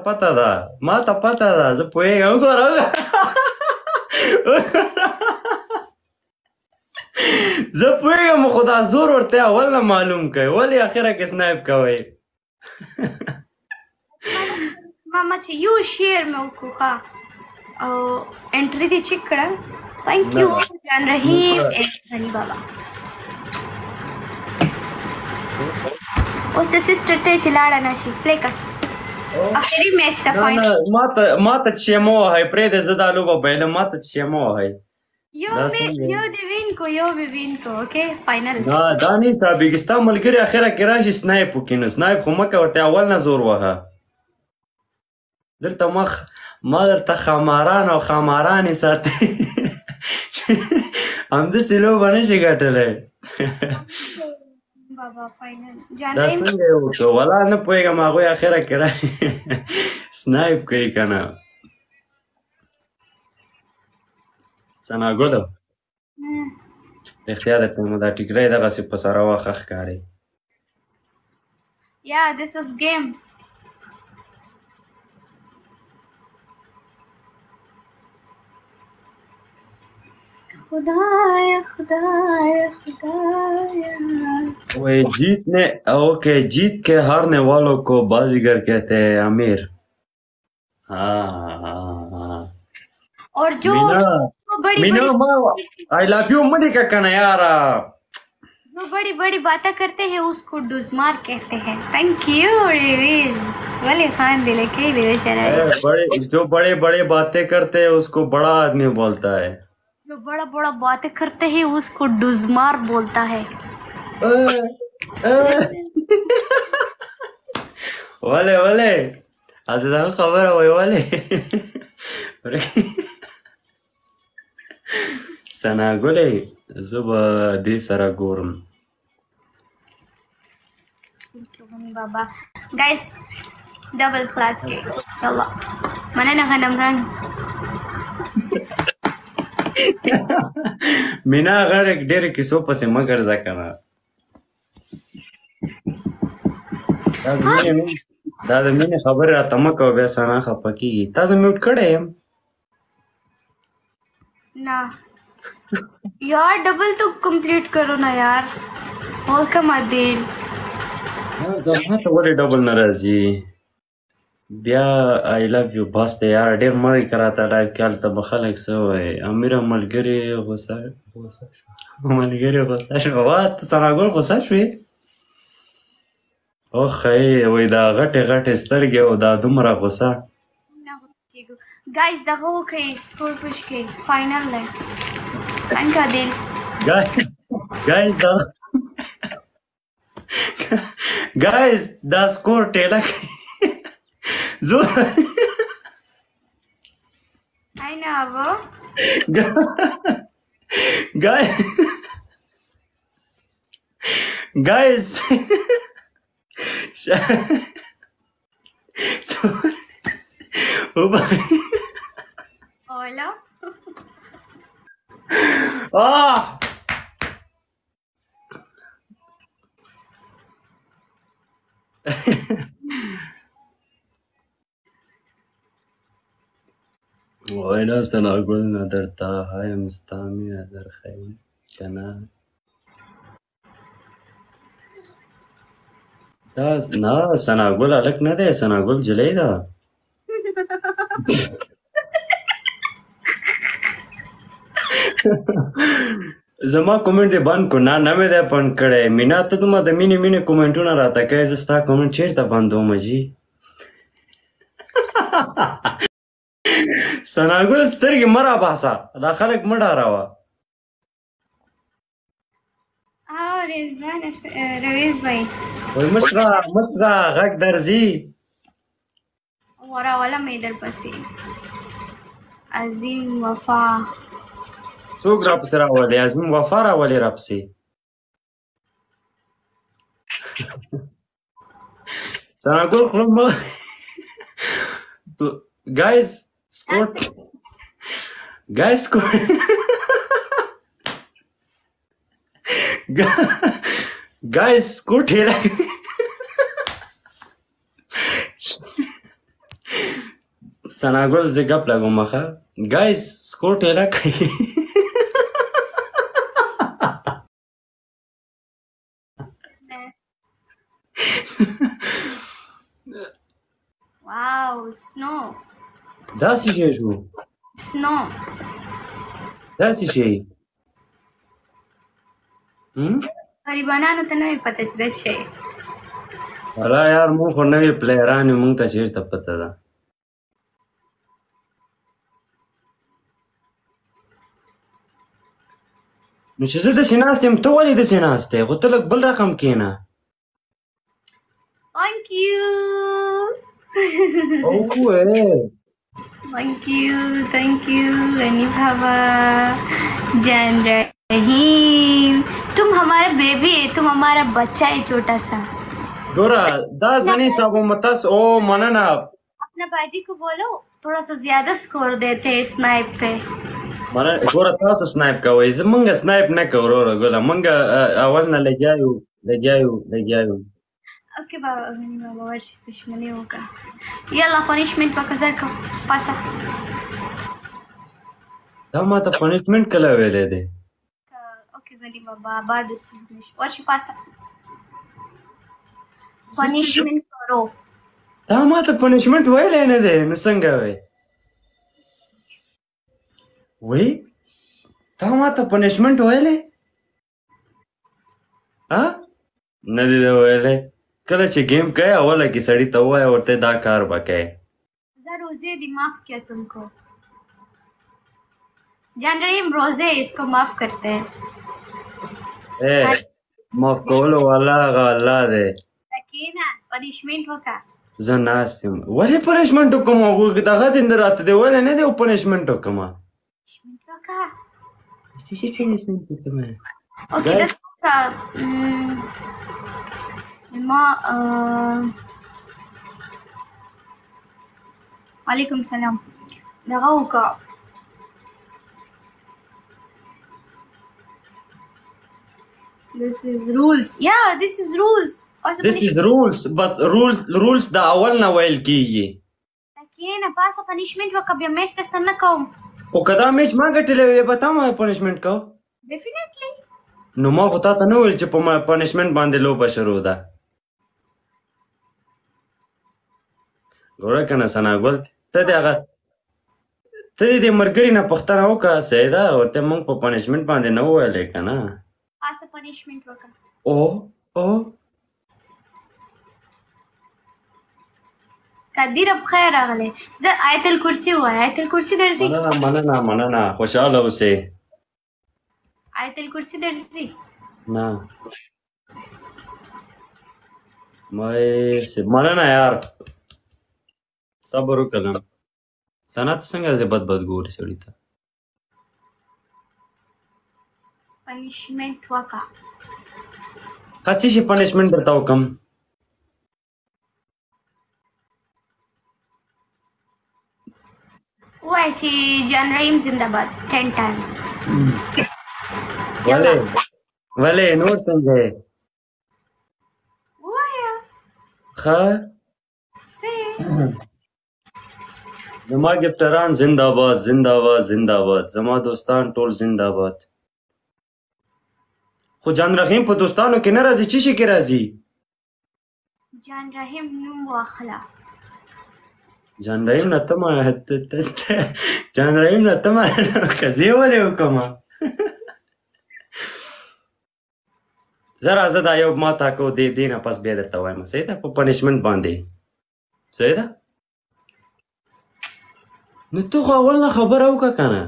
پته ده ما ته پته ده زه پوهېږم وګوره زه پوهېږم خو دا زور ورته اول نه معلوم کوي ولې اخره کې سنایپ کوئ ماما چې یو شیر مې وکړو ښه او انټري دې چیک کړه تھینک یو جان رحیم غني بابا اوس د سسټر ته چې لاړه نشي پلیکس اخري میچ ته فاینل ما ته چې مو وهئ پرېږدئ زه دا لوبه بایلم ما ته چې مو وهئ یو دې وین کو یو به وین کو اوکې فاینل دا نه حسابېږي ستا ملګري اخره کې راشي سنایپ وکړي نو سنایپ خو مه کوه ورته اول نه زور وهه دلته ما درته خاماران او خامارانې ساتي همداسې لوبه نشي ګټلی بابا فاینل دا څنګه یې وکړو ولا نه پوهېږم هغوی اخره کې راشي سنایپ کوي که نه ثناګله رښتیا درته نو دا ټیکری دغسې په سره واښه ښکاري یا دس از گیم خدایا خدایا خدایا وہی जीत के हारने वालों को बाजीगर कहते हैं अमीर हाँ और जो Meena I love you money का कहना यार जो बड़ी बड़ी बातें करते हैं उसको डुजमार कहते हैं थैंक यू रिवीज वली खान दिले के जो बड़े बड़े बातें करते हैं उसको बड़ा आदमी बोलता है जो बड़ा बड़ा बातें करते हैं उसको डुजमार बोलता है वले वले अदा खबर है वले ثناګلې زه به دې سره ګورم بابا गाइस डबल क्लास के يلا مننه غنم رنگ مینا غړ ډېر کیسو پسې مه ګرځه کنه دا د مینې خبرې راته مه کوه بیا ثنا خفه کېږي تا زه میوټ کړی یم ना यार डबल तो कंप्लीट करो ना यार और कम आदिल ما ته ولې ډبل نه راځي بیا آی لو یو بس دی یار ډېر مړی که راته لایف کې هلته به خلک څه وایي امیره ملګرې غوسه شوه وا ته ثناګل غوسه شوې اوخی وایي دا غټې غټې سترګې او دا دومره غوسه गाइस दغه وکړئ سکور پوش کړئ فاینل دی څنګه عادل गाइस دا سکور ټیله کړئ زور होइन अब guys Hola. Ah! وإلى سنقول نظرتها يا مستعمي نظر خير كنا دا نه ثناګل هلک نه دی ثناګل جلی ده زما کومنټ یې بند کړو نه مې دی بند کړی مینا ته دومره د مینې مینې کومنټونه راته کوې زه ستا کومنټ چېرته بندوم جي ثناګل سترګې مه راباسه دا خلک مه ډاروه رویز بھائی وای مشره غږ درځي وراوله مې در پسې عظیم وفا څوک راپسې راولي عظیم وفا راولي راپسې ثناګل خوله مه guys score guys score ټیله ثناګل زه ګپ لګوم ښه ګایز سکور ټیله کوي واو سنو داسې شی شو سنو داسې شی غریبانانو ته نه وي پته چې دا شی والله یار مونږ خو نوي پلیران یو مونږ ته چېرته پته ده نو چې زه داسې ناست یم ته ولې داسې ناست یې خو ته لږ بل رقم کښېنه Thank you. Thank you. रनी भावा जान रहीम तुम हमारा बेबी है तुम हमारा बच्चा है छोटा सा गोरा दा जनी साबो मतस ओ मनना अपना बाजी को बोलो थोड़ा सा ज्यादा स्कोर देते हैं स्नाइप पे मन गोरा तاسو स्नाइप کوي زمونږ स्नाइप نه کوو ګولا مونږ اول نه لګیاو اوكي بابا ورش دشمني होगा يلا punishment وكذا پاسا دا ما ته punishment کله ویلې ده اوكي غني بابا بعد ورش پاسا punishment کرو دا ما ته punishment ویلې نه ده نو څنګه وی دا ما ته punishment ویلې ها نه دی ویلې کله چې گیم کوي اوله کې سړی ته وایي ورته دا کار به کوي زه روزے دی معاف کیا تم کو جان رحیم روزے اس کو معاف کرتے ہیں معاف کولو والا هغه الله دی سکینه پنشمنٹ وکړه زه ناست یم ولې پنشمنټ وکړم دغه دین راته دی ولې نه دی پنشمنټ وکړم څه شي پنشمنټ وکړم اوکې دا ما وعلیکم السلام دغه وکړه This is rules. Yeah, this is rules. This is rules. بس rules دا اول نه ویل کیږي. لکه پاسه punishment وکړه بیا میچ تر څنګه کوم. او کدا میچ ما ګټلې وي به تا ما punishment کو. Definitely. نو ما خو تا ته نه ویل چې په punishment باندې لوبه شروع ده. ګوره کنه ثناګل ته دې مرګري نه پوښتنه وکړه سیده ورته موږ په punishment باندې نه وویلې که نه پاسه punishment وکړه او قدیر بخیر راغلی زه آیت الکرسي ووایه آیت الکرسي درځي مننه خوشحاله اوسې آیت الکرسي درځي نه مننه یار صبر وکړم سنت څنګه زه بد ګوري سړي ته punishment وکړه هڅې شي punishment درته وکړم وایي چې جان رحیم زنده باد 10 time ولې نور څنګه یې وایه ښه زما ګفټران زنده‌باد زما دوستان ټول زنده‌باد خو جان رحیم په دوستانو کې نه راځي چی شي کې راځي جان رحیم نوم واخله جان رحیم نه تمه قضیه ولې وکړم زه راځه دا یو ما تا کو دې نه پس بیا درته وایم صحیح ده په پنشمنټ باندې صحیح ده نو ته خو اول نه خبره وکړه که نه